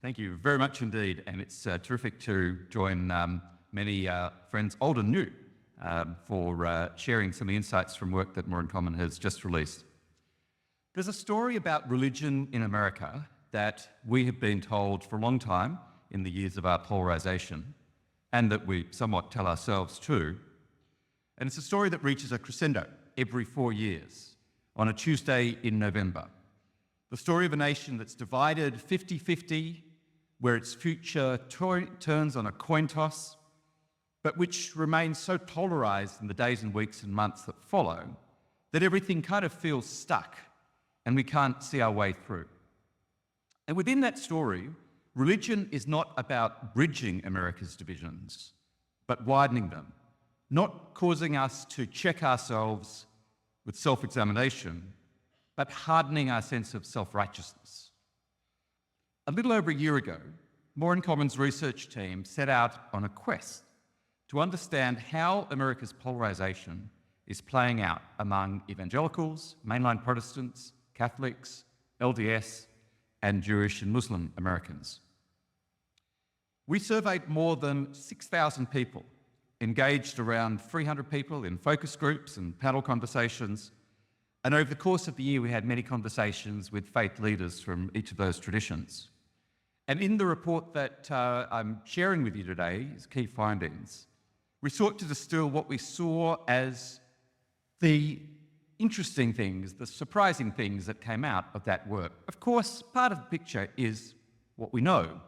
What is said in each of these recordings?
Thank you very much indeed, and it's terrific to join many friends, old and new, for sharing some of the insights from work that More in Common has just released. There's a story about religion in America that we have been told for a long time in the years of our polarisation, and that we somewhat tell ourselves too. And it's a story that reaches a crescendo every 4 years on a Tuesday in November. The story of a nation that's divided 50-50, where its future turns on a coin toss, but which remains so polarised in the days and weeks and months that follow that everything kind of feels stuck and we can't see our way through. And within that story, religion is not about bridging America's divisions, but widening them, not causing us to check ourselves with self-examination, but hardening our sense of self-righteousness. A little over a year ago, More in Common's research team set out on a quest to understand how America's polarisation is playing out among evangelicals, mainline Protestants, Catholics, LDS, and Jewish and Muslim Americans. We surveyed more than 6,000 people, engaged around 300 people in focus groups and panel conversations, and over the course of the year we had many conversations with faith leaders from each of those traditions. And in the report that I'm sharing with you today, as key findings, we sought to distill what we saw as the interesting things, the surprising things that came out of that work. Of course, part of the picture is what we know,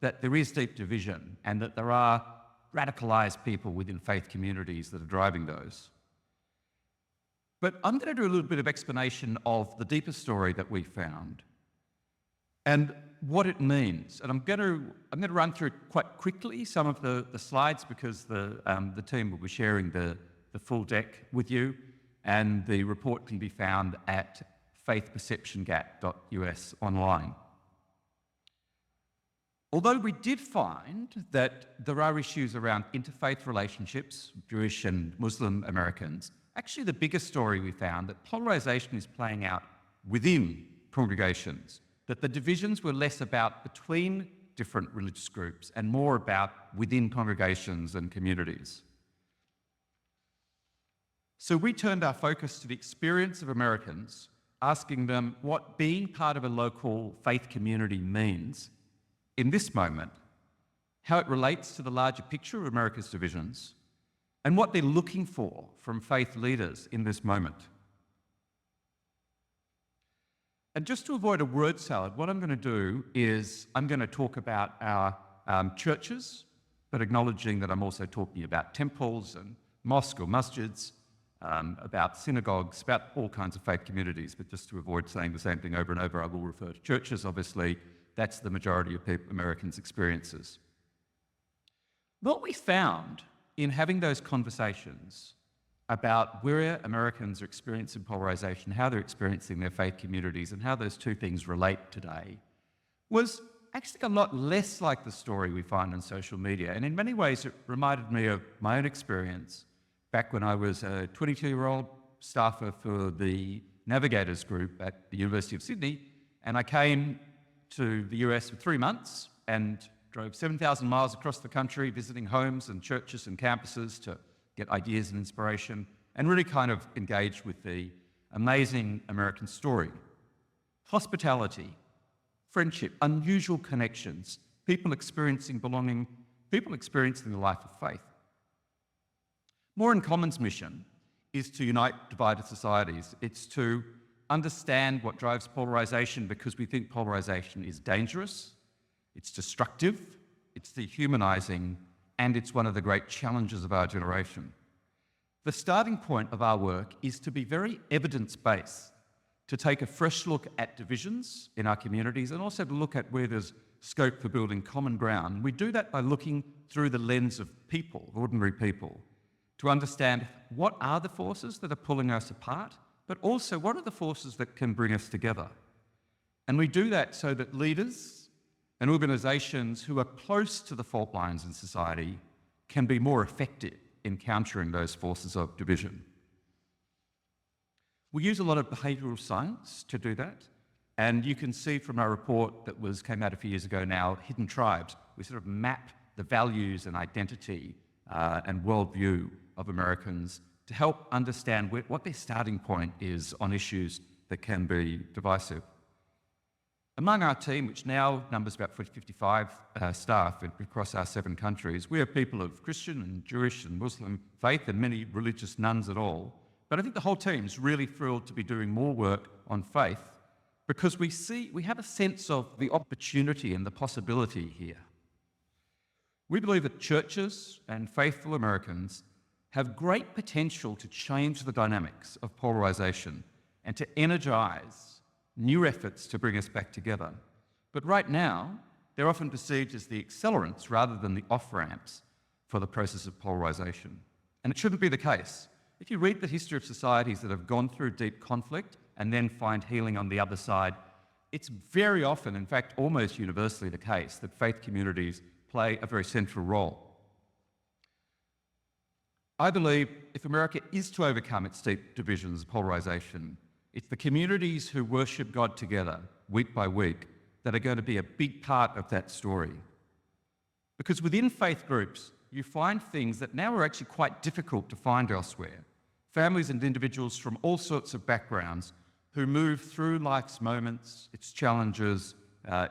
that there is deep division and that there are radicalized people within faith communities that are driving those. But I'm going to do a little bit of explanation of the deeper story that we found and what it means. And I'm going to run through quite quickly some of the slides because the team will be sharing the full deck with you, and the report can be found at faithperceptiongap.us online. Although we did find that there are issues around interfaith relationships, Jewish and Muslim Americans, actually the biggest story we found that polarisation is playing out within congregations, that the divisions were less about between different religious groups and more about within congregations and communities. So we turned our focus to the experience of Americans, asking them what being part of a local faith community means in this moment, how it relates to the larger picture of America's divisions, and what they're looking for from faith leaders in this moment. And just to avoid a word salad, what I'm going to do is I'm going to talk about our churches, but acknowledging that I'm also talking about temples and mosques or masjids, about synagogues, about all kinds of faith communities, but just to avoid saying the same thing over and over, I will refer to churches, obviously. That's the majority of Americans' experiences. What we found in having those conversations about where Americans are experiencing polarisation, how they're experiencing their faith communities, and how those two things relate today, was actually a lot less like the story we find on social media. And in many ways, it reminded me of my own experience back when I was a 22-year-old staffer for the Navigators Group at the University of Sydney, and I came to the US for 3 months and drove 7,000 miles across the country, visiting homes and churches and campuses to get ideas and inspiration, and really kind of engaged with the amazing American story. Hospitality, friendship, unusual connections, people experiencing belonging, people experiencing the life of faith. More in Common's mission is to unite divided societies. It's to understand what drives polarisation, because we think polarisation is dangerous, it's destructive, it's dehumanising, and it's one of the great challenges of our generation. The starting point of our work is to be very evidence-based, to take a fresh look at divisions in our communities and also to look at where there's scope for building common ground. We do that by looking through the lens of people, ordinary people, to understand what are the forces that are pulling us apart, but also what are the forces that can bring us together. And we do that so that leaders and organisations who are close to the fault lines in society can be more effective in countering those forces of division. We use a lot of behavioural science to do that, And you can see from our report that came out a few years ago now, Hidden Tribes, we sort of map the values and identity and worldview of Americans to help understand what their starting point is on issues that can be divisive. Among our team, which now numbers about 55 staff across our 7 countries, we are people of Christian and Jewish and Muslim faith and many religious nuns at all. But I think the whole team is really thrilled to be doing more work on faith because we have a sense of the opportunity and the possibility here. We believe that churches and faithful Americans have great potential to change the dynamics of polarization and to energize new efforts to bring us back together. But right now, they're often perceived as the accelerants rather than the off-ramps for the process of polarization. And it shouldn't be the case. If you read the history of societies that have gone through deep conflict and then find healing on the other side, it's very often, in fact, almost universally the case that faith communities play a very central role. I believe if America is to overcome its deep divisions, polarization, it's the communities who worship God together, week by week, that are going to be a big part of that story. Because within faith groups, you find things that now are actually quite difficult to find elsewhere. Families and individuals from all sorts of backgrounds who move through life's moments, its challenges,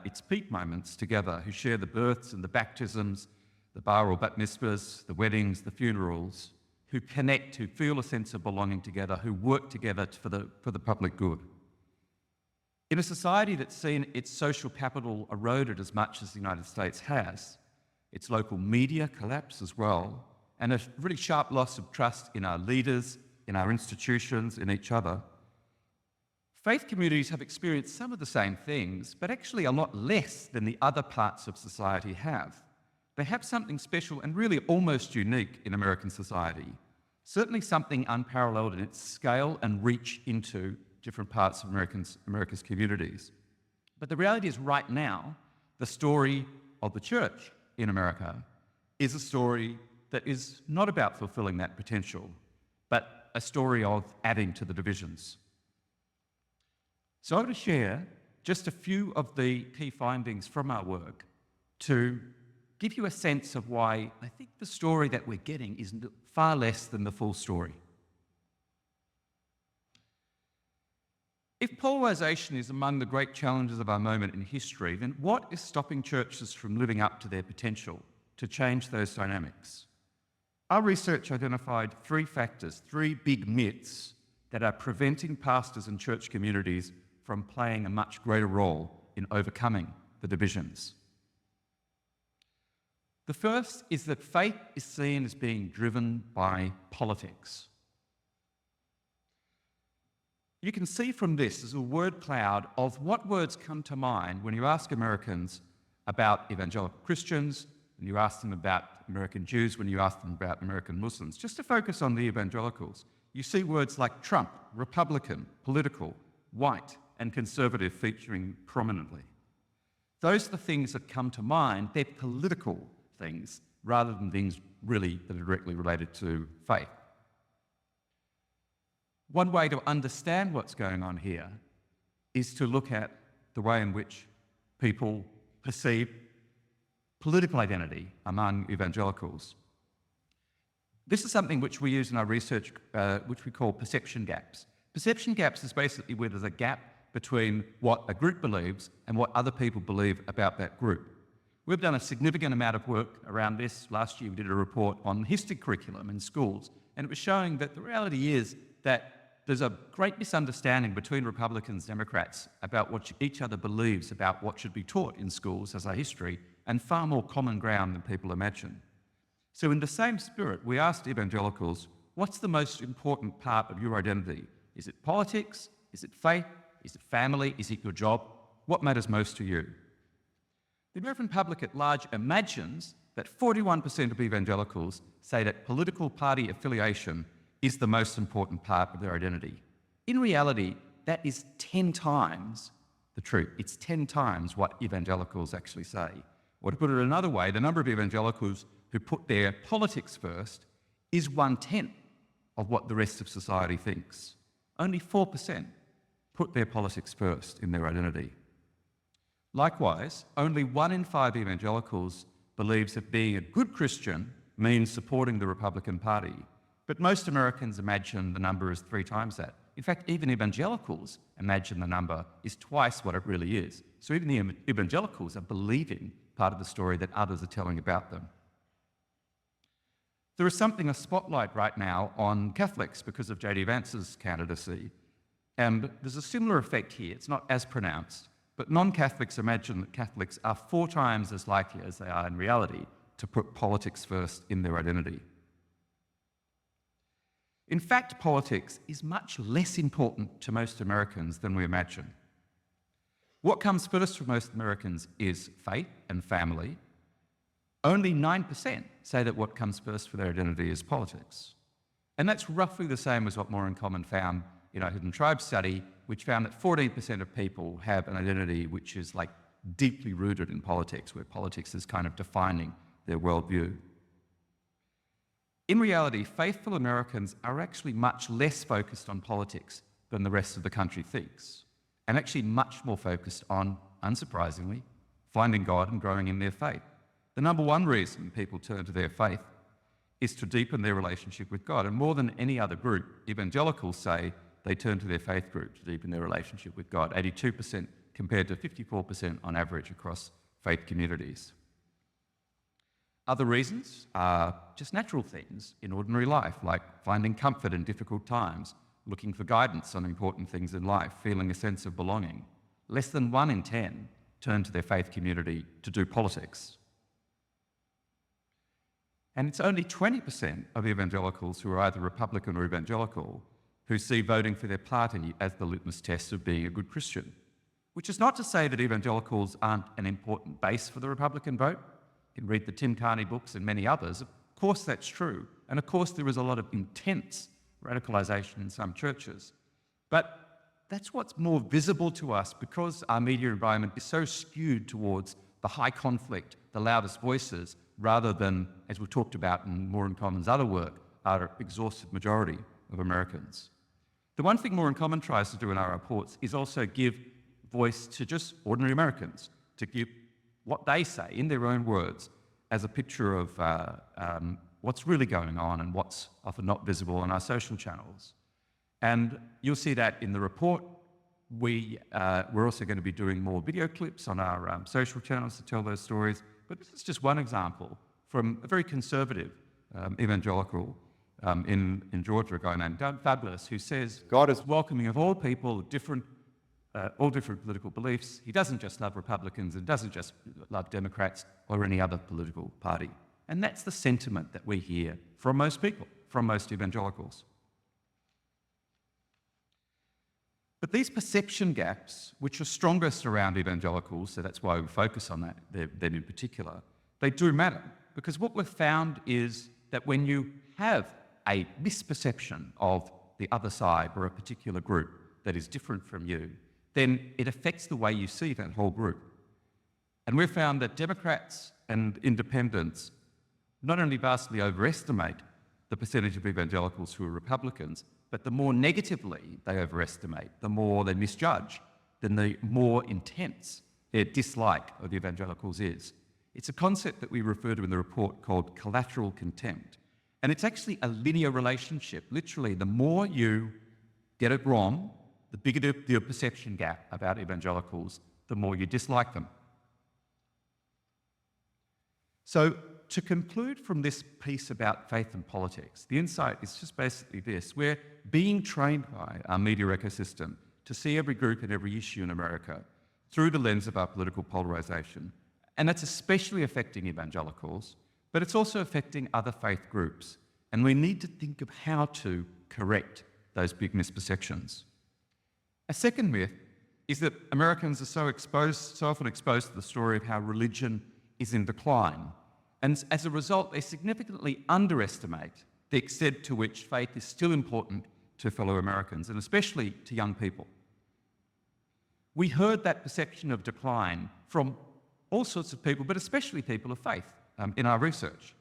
its peak moments together, who share the births and the baptisms, the bar or bat mitzvahs, the weddings, the funerals, who connect, who feel a sense of belonging together, who work together for the public good. In a society that's seen its social capital eroded as much as the United States has, its local media collapse as well, and a really sharp loss of trust in our leaders, in our institutions, in each other, faith communities have experienced some of the same things, but actually a lot less than the other parts of society have. They have something special and really almost unique in American society, certainly something unparalleled in its scale and reach into different parts of America's communities. But the reality is right now, the story of the church in America is a story that is not about fulfilling that potential, but a story of adding to the divisions. So I want to share just a few of the key findings from our work to give you a sense of why I think the story that we're getting is far less than the full story. If polarization is among the great challenges of our moment in history, then what is stopping churches from living up to their potential to change those dynamics? Our research identified 3 factors, 3 big myths that are preventing pastors and church communities from playing a much greater role in overcoming the divisions. The first is that faith is seen as being driven by politics. You can see from this as a word cloud of what words come to mind when you ask Americans about evangelical Christians, when you ask them about American Jews, when you ask them about American Muslims. Just to focus on the evangelicals, you see words like Trump, Republican, political, white, and conservative featuring prominently. Those are the things that come to mind. They're political things rather than things really that are directly related to faith. One way to understand what's going on here is to look at the way in which people perceive political identity among evangelicals. This is something which we use in our research, which we call perception gaps. Perception gaps is basically where there's a gap between what a group believes and what other people believe about that group. We've done a significant amount of work around this. Last year we did a report on history curriculum in schools, and it was showing that the reality is that there's a great misunderstanding between Republicans and Democrats about what each other believes about what should be taught in schools as our history, and far more common ground than people imagine. So in the same spirit, we asked evangelicals, what's the most important part of your identity? Is it politics? Is it faith? Is it family? Is it your job? What matters most to you? The American public at large imagines that 41% of evangelicals say that political party affiliation is the most important part of their identity. In reality, that is 10 times the truth. It's 10 times what evangelicals actually say. Or to put it another way, the number of evangelicals who put their politics first is 1/10 of what the rest of society thinks. Only 4%. put their politics first in their identity. Likewise, only 1 in 5 evangelicals believes that being a good Christian means supporting the Republican Party. But most Americans imagine the number is 3 times that. In fact, even evangelicals imagine the number is twice what it really is. So even the evangelicals are believing part of the story that others are telling about them. There is a spotlight right now on Catholics because of J.D. Vance's candidacy. And there's a similar effect here. It's not as pronounced, but non-Catholics imagine that Catholics are 4 times as likely as they are in reality to put politics first in their identity. In fact, politics is much less important to most Americans than we imagine. What comes first for most Americans is faith and family. Only 9% say that what comes first for their identity is politics. And that's roughly the same as what More in Common found in our Hidden Tribe study, which found that 14% of people have an identity which is like deeply rooted in politics, where politics is kind of defining their worldview. In reality, faithful Americans are actually much less focused on politics than the rest of the country thinks, and actually much more focused on, unsurprisingly, finding God and growing in their faith. The number one reason people turn to their faith is to deepen their relationship with God. And more than any other group, evangelicals say they turn to their faith group to deepen their relationship with God, 82% compared to 54% on average across faith communities. Other reasons are just natural things in ordinary life, like finding comfort in difficult times, looking for guidance on important things in life, feeling a sense of belonging. Less than 1 in 10 turn to their faith community to do politics. And it's only 20% of evangelicals who are either Republican or evangelical who see voting for their party as the litmus test of being a good Christian. Which is not to say that evangelicals aren't an important base for the Republican vote. You can read the Tim Carney books and many others. Of course that's true. And of course there is a lot of intense radicalization in some churches. But that's what's more visible to us because our media environment is so skewed towards the high conflict, the loudest voices, rather than, as we've talked about in More in Common's other work, our exhausted majority of Americans. The one thing More in Common tries to do in our reports is also give voice to just ordinary Americans, to give what they say in their own words as a picture of what's really going on and what's often not visible on our social channels. And you'll see that in the report. We're also going to be doing more video clips on our social channels to tell those stories. But this is just one example from a very conservative evangelical in Georgia, a guy named Doug Fabulous, who says God is welcoming of all people, all different political beliefs. He doesn't just love Republicans and doesn't just love Democrats or any other political party. And that's the sentiment that we hear from most people, from most evangelicals. But these perception gaps, which are strongest around evangelicals, so that's why we focus on that then in particular, they do matter. Because what we've found is that when you have a misperception of the other side or a particular group that is different from you, then it affects the way you see that whole group. And we've found that Democrats and independents not only vastly overestimate the percentage of evangelicals who are Republicans, but the more negatively they overestimate, the more they misjudge, then the more intense their dislike of evangelicals is. It's a concept that we refer to in the report called collateral contempt. And it's actually a linear relationship. Literally, the more you get it wrong, the bigger the perception gap about evangelicals, the more you dislike them. So to conclude from this piece about faith and politics, the insight is just basically this. We're being trained by our media ecosystem to see every group and every issue in America through the lens of our political polarization. And that's especially affecting evangelicals, but it's also affecting other faith groups. And we need to think of how to correct those big misperceptions. A second myth is that Americans are so often exposed to the story of how religion is in decline. And as a result, they significantly underestimate the extent to which faith is still important to fellow Americans, and especially to young people. We heard that perception of decline from all sorts of people, but especially people of faith in our research.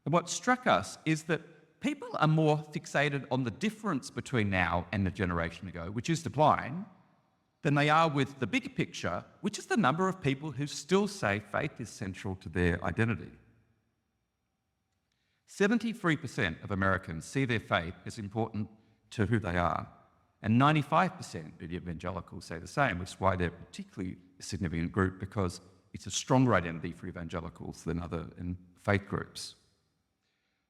And what struck us is that people are more fixated on the difference between now and a generation ago, which is decline, than they are with the bigger picture, which is the number of people who still say faith is central to their identity. 73% of Americans see their faith as important to who they are, and 95% of evangelicals say the same, which is why they're particularly a significant group, because it's a stronger identity for evangelicals than other faith groups.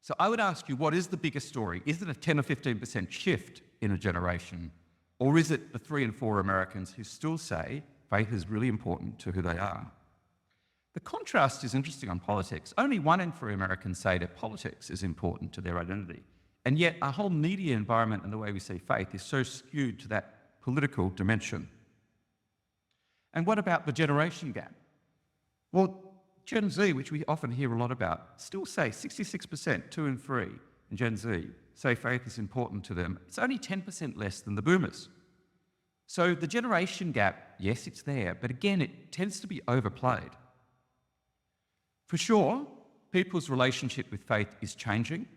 So I would ask you, what is the bigger story? Is it a 10 or 15% shift in a generation? Or is it the 3 in 4 Americans who still say faith is really important to who they are? The contrast is interesting on politics. Only 1 in 3 Americans say that politics is important to their identity. And yet our whole media environment and the way we see faith is so skewed to that political dimension. And what about the generation gap? Well, Gen Z, which we often hear a lot about, still say 66%, 2 in 3 in Gen Z, say faith is important to them. It's only 10% less than the boomers. So the generation gap, yes, it's there, but again, it tends to be overplayed. For sure, people's relationship with faith is changing.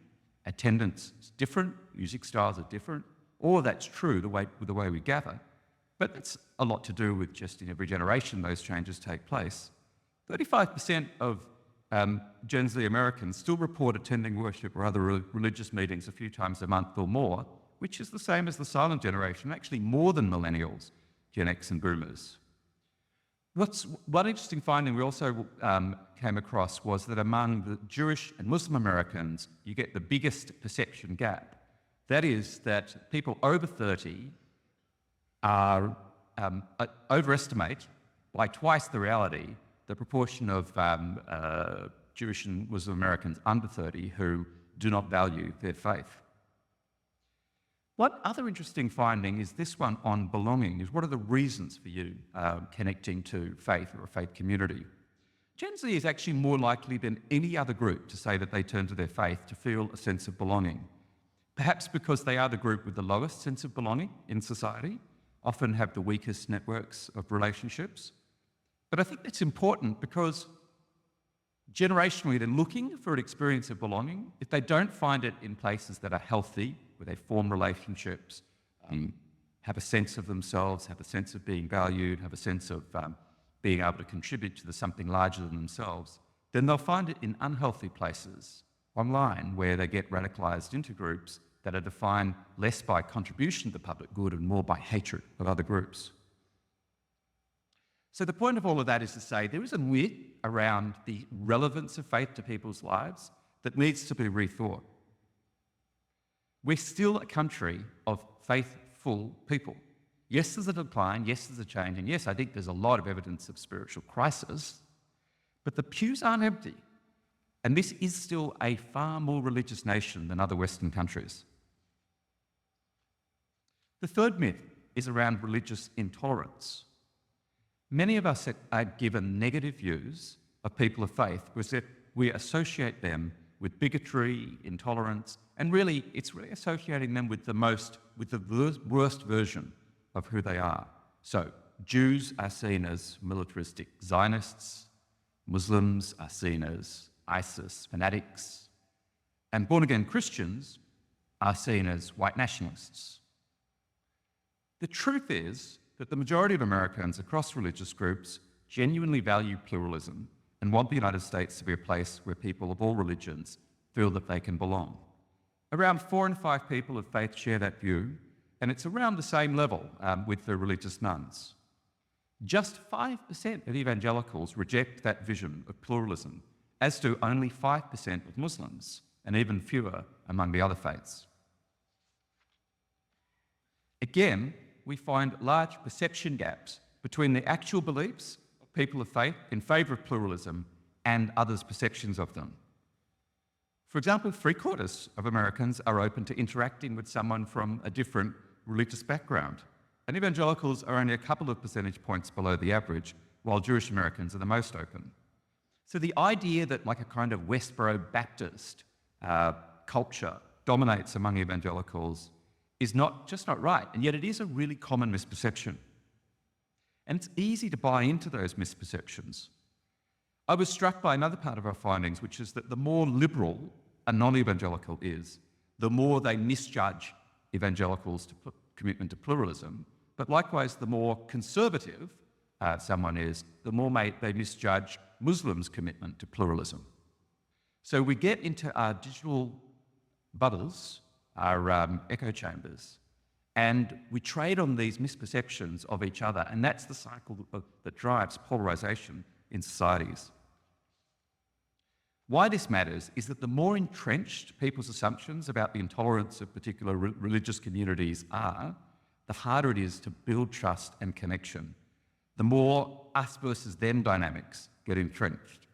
Attendance is different, music styles are different. All of that's true with the way we gather, but it's a lot to do with just in every generation those changes take place. 35% of Gen Z Americans still report attending worship or other religious meetings a few times a month or more, which is the same as the silent generation, actually more than millennials, Gen X and boomers. One interesting finding we also came across was that among the Jewish and Muslim Americans, you get the biggest perception gap. That is that people over 30 are overestimate by twice the reality the proportion of Jewish and Muslim Americans under 30 who do not value their faith. One other interesting finding is this one on belonging, is what are the reasons for you connecting to faith or a faith community? Gen Z is actually more likely than any other group to say that they turn to their faith to feel a sense of belonging. Perhaps because they are the group with the lowest sense of belonging in society, often have the weakest networks of relationships. But I think that's important because generationally they're looking for an experience of belonging. If they don't find it in places that are healthy, where they form relationships, have a sense of themselves, have a sense of being valued, have a sense of being able to contribute to something larger than themselves, then they'll find it in unhealthy places online where they get radicalized into groups that are defined less by contribution to the public good and more by hatred of other groups. So the point of all of that is to say there is a myth around the relevance of faith to people's lives that needs to be rethought. We're still a country of faithful people. Yes, there's a decline, yes, there's a change, and yes, I think there's a lot of evidence of spiritual crisis, but the pews aren't empty. And this is still a far more religious nation than other Western countries. The third myth is around religious intolerance. Many of us are given negative views of people of faith because we associate them with bigotry, intolerance, and really, it's really associating them with the worst version of who they are. So, Jews are seen as militaristic Zionists, Muslims are seen as ISIS fanatics, and born-again Christians are seen as white nationalists. The truth is that the majority of Americans across religious groups genuinely value pluralism and want the United States to be a place where people of all religions feel that they can belong. Around 4 in 5 people of faith share that view, and it's around the same level with the religious nuns. Just 5% of evangelicals reject that vision of pluralism, as do only 5% of Muslims, and even fewer among the other faiths. Again, we find large perception gaps between the actual beliefs of people of faith in favour of pluralism and others' perceptions of them. For example, 3/4 of Americans are open to interacting with someone from a different religious background, and evangelicals are only a couple of percentage points below the average, while Jewish Americans are the most open. So the idea that like a kind of Westboro Baptist culture dominates among evangelicals is not right, and yet it is a really common misperception. And it's easy to buy into those misperceptions. I was struck by another part of our findings, which is that the more liberal a non-evangelical is, the more they misjudge evangelicals' commitment to pluralism, But likewise, the more conservative someone is, the more they misjudge Muslims' commitment to pluralism. So we get into our digital bubbles, our echo chambers, and we trade on these misperceptions of each other, and that's the cycle that drives polarization in societies. Why this matters is that the more entrenched people's assumptions about the intolerance of particular religious communities are, the harder it is to build trust and connection. The more us versus them dynamics get entrenched.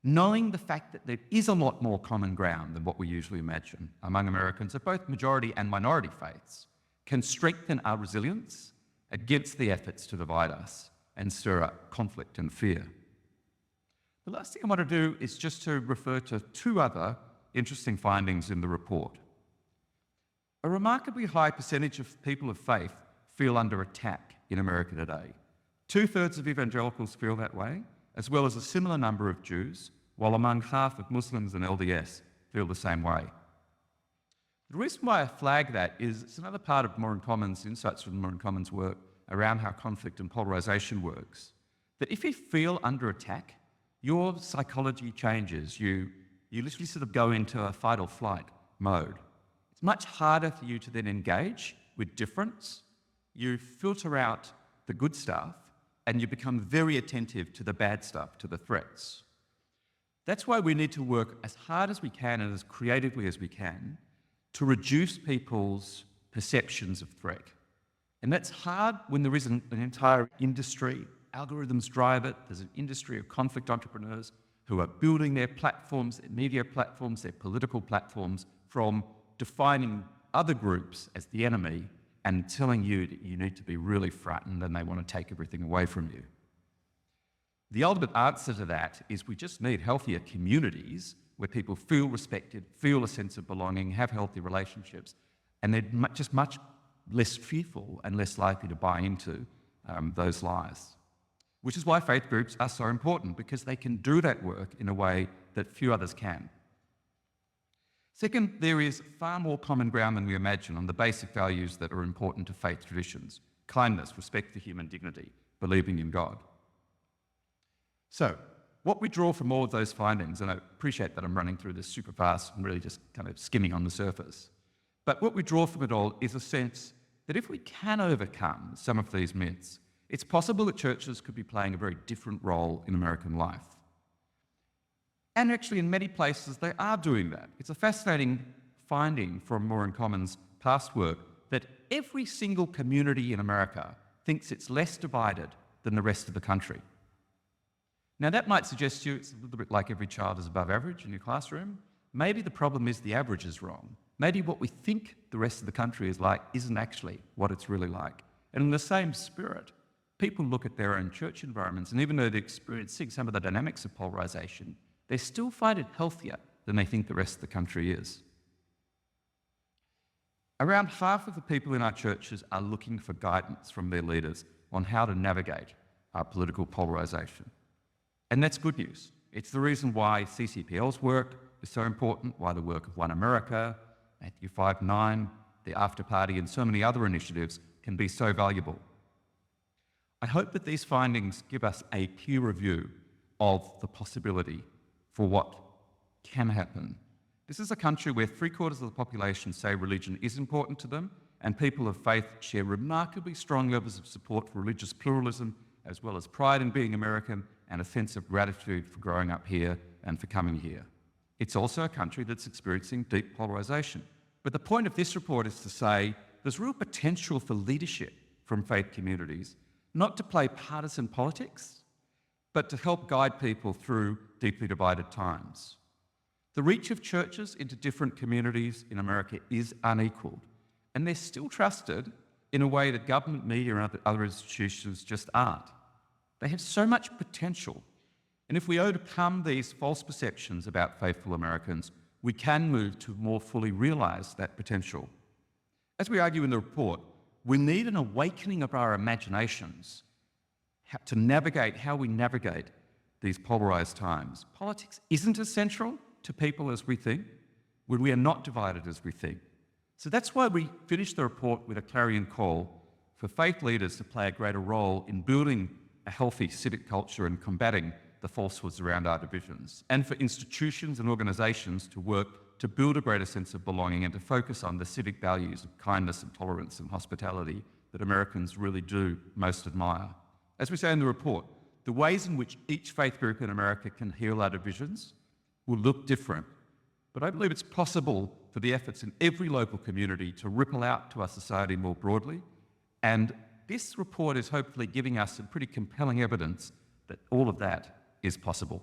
Knowing the fact that there is a lot more common ground than what we usually imagine among Americans of both majority and minority faiths can strengthen our resilience against the efforts to divide us and stir up conflict and fear. The last thing I want to do is just to refer to two other interesting findings in the report. A remarkably high percentage of people of faith feel under attack in America today. 2/3 of evangelicals feel that way, as well as a similar number of Jews, while among half of Muslims and LDS feel the same way. The reason why I flag that is it's another part of More in Common's insights from More in Common's work around how conflict and polarization works. That if you feel under attack, your psychology changes. You literally sort of go into a fight or flight mode. It's much harder for you to then engage with difference. You filter out the good stuff and you become very attentive to the bad stuff, to the threats. That's why we need to work as hard as we can and as creatively as we can to reduce people's perceptions of threat. And that's hard when there isn't an entire industry. Algorithms drive it. There's an industry of conflict entrepreneurs who are building their platforms, their media platforms, their political platforms from defining other groups as the enemy and telling you that you need to be really frightened and they want to take everything away from you. The ultimate answer to that is we just need healthier communities where people feel respected, feel a sense of belonging, have healthy relationships, and they're just much less fearful and less likely to buy into those lies. Which is why faith groups are so important, because they can do that work in a way that few others can. Second, there is far more common ground than we imagine on the basic values that are important to faith traditions: kindness, respect for human dignity, believing in God. So, what we draw from all of those findings, and I appreciate that I'm running through this super fast and really just kind of skimming on the surface, but what we draw from it all is a sense that if we can overcome some of these myths, it's possible that churches could be playing a very different role in American life. And actually, in many places, they are doing that. It's a fascinating finding from More in Common's past work that every single community in America thinks it's less divided than the rest of the country. Now, that might suggest to you it's a little bit like every child is above average in your classroom. Maybe the problem is the average is wrong. Maybe what we think the rest of the country is like isn't actually what it's really like. And in the same spirit, people look at their own church environments, and even though they're experiencing some of the dynamics of polarization, they still find it healthier than they think the rest of the country is. Around half of the people in our churches are looking for guidance from their leaders on how to navigate our political polarization. And that's good news. It's the reason why CCPL's work is so important, why the work of One America, Matthew 5:9, the After Party, and so many other initiatives can be so valuable. I hope that these findings give us a clearer view of the possibility for what can happen. This is a country where 3/4 of the population say religion is important to them, and people of faith share remarkably strong levels of support for religious pluralism, as well as pride in being American and a sense of gratitude for growing up here and for coming here. It's also a country that's experiencing deep polarization. But the point of this report is to say there's real potential for leadership from faith communities, not to play partisan politics, but to help guide people through deeply divided times. The reach of churches into different communities in America is unequaled, and they're still trusted in a way that government, media, and other institutions just aren't. They have so much potential, and if we overcome these false perceptions about faithful Americans, we can move to more fully realise that potential. As we argue in the report, we need an awakening of our imaginations to navigate how we navigate these polarised times. Politics isn't as central to people as we think, when we are not divided as we think. So that's why we finished the report with a clarion call for faith leaders to play a greater role in building a healthy civic culture and combating the falsehoods around our divisions, and for institutions and organisations to work to build a greater sense of belonging and to focus on the civic values of kindness and tolerance and hospitality that Americans really do most admire. As we say in the report, the ways in which each faith group in America can heal our divisions will look different, but I believe it's possible for the efforts in every local community to ripple out to our society more broadly, and this report is hopefully giving us some pretty compelling evidence that all of that is possible.